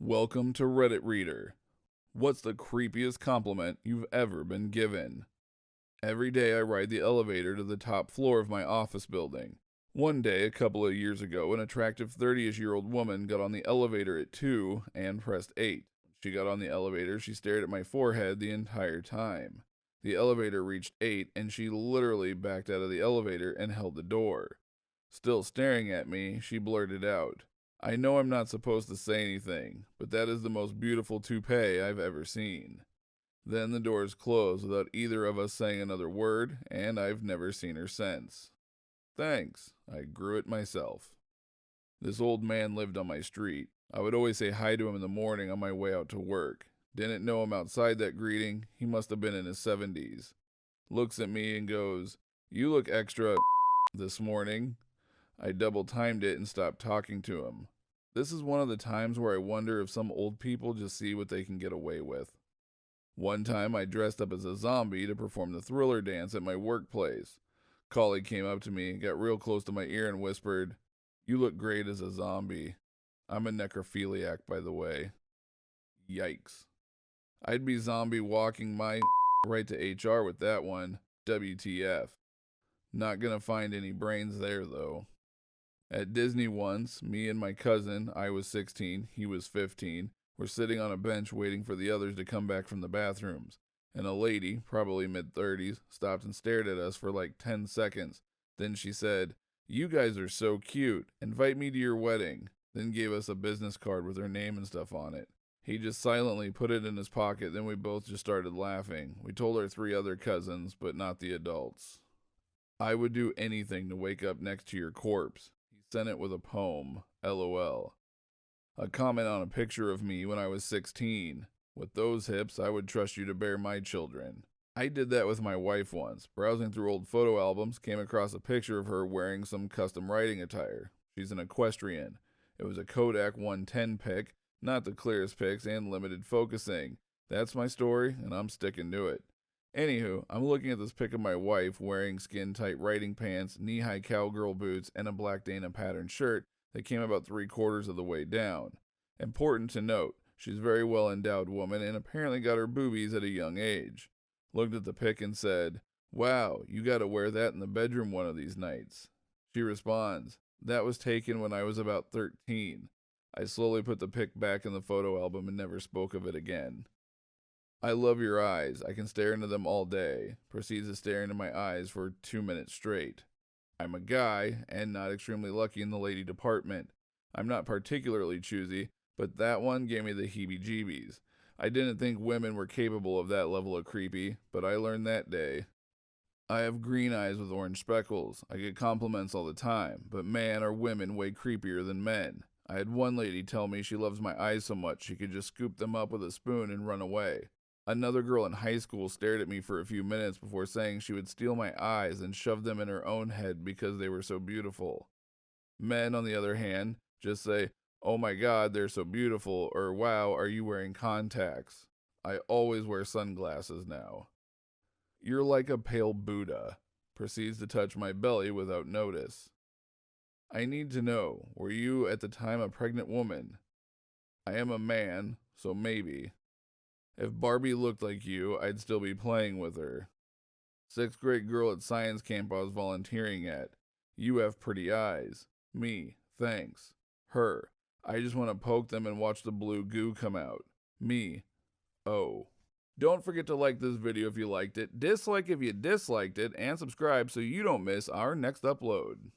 Welcome to Reddit Reader. What's the creepiest compliment you've ever been given? Every day I ride the elevator to the top floor of my office building. One day, a couple of years ago, an attractive 30-ish-year-old woman got on the elevator at 2 and pressed 8. When she got on the elevator, she stared at my forehead the entire time. The elevator reached 8 and she literally backed out of the elevator and held the door. Still staring at me, she blurted out, "I know I'm not supposed to say anything, but that is the most beautiful toupee I've ever seen." Then the doors closed without either of us saying another word, and I've never seen her since. Thanks, I grew it myself. This old man lived on my street. I would always say hi to him in the morning on my way out to work. Didn't know him outside that greeting. He must have been in his 70s. Looks at me and goes, "You look extra this morning." I double timed it and stopped talking to him. This is one of the times where I wonder if some old people just see what they can get away with. One time I dressed up as a zombie to perform the Thriller dance at my workplace. Colleague came up to me, got real close to my ear and whispered, "You look great as a zombie." I'm a necrophiliac, by the way. Yikes. I'd be zombie walking my right to HR with that one. WTF. Not gonna find any brains there, though. At Disney once, me and my cousin, I was 16, he was 15, were sitting on a bench waiting for the others to come back from the bathrooms, and a lady, probably mid-30s, stopped and stared at us for like 10 seconds. Then she said, "You guys are so cute, invite me to your wedding," then gave us a business card with her name and stuff on it. He just silently put it in his pocket, then we both just started laughing. We told our 3 other cousins, but not the adults. I would do anything to wake up next to your corpse. Sent it with a poem, LOL. A comment on a picture of me when I was 16. With those hips, I would trust you to bear my children. I did that with my wife once. Browsing through old photo albums, came across a picture of her wearing some custom riding attire. She's an equestrian. It was a Kodak 110 pic, not the clearest pics, and limited focusing. That's my story, and I'm sticking to it. Anywho, I'm looking at this pic of my wife wearing skin-tight riding pants, knee-high cowgirl boots, and a black Dana pattern shirt that came about 3/4 of the way down. Important to note, she's a very well-endowed woman and apparently got her boobies at a young age. Looked at the pic and said, "Wow, you gotta wear that in the bedroom one of these nights." She responds, "That was taken when I was about 13. I slowly put the pic back in the photo album and never spoke of it again. "I love your eyes. I can stare into them all day." Proceeds to stare into my eyes for 2 minutes straight. I'm a guy, and not extremely lucky in the lady department. I'm not particularly choosy, but that one gave me the heebie-jeebies. I didn't think women were capable of that level of creepy, but I learned that day. I have green eyes with orange speckles. I get compliments all the time, but man, are women way creepier than men. I had one lady tell me she loves my eyes so much she could just scoop them up with a spoon and run away. Another girl in high school stared at me for a few minutes before saying she would steal my eyes and shove them in her own head because they were so beautiful. Men, on the other hand, just say, "Oh my god, they're so beautiful," or "Wow, are you wearing contacts?" I always wear sunglasses now. You're like a pale Buddha. Proceeds to touch my belly without notice. I need to know, were you at the time a pregnant woman? I am a man, so maybe. If Barbie looked like you, I'd still be playing with her. 6th grade girl at science camp I was volunteering at. You have pretty eyes. Me, thanks. Her, I just want to poke them and watch the blue goo come out. Me, oh. Don't forget to like this video if you liked it, dislike if you disliked it, and subscribe so you don't miss our next upload.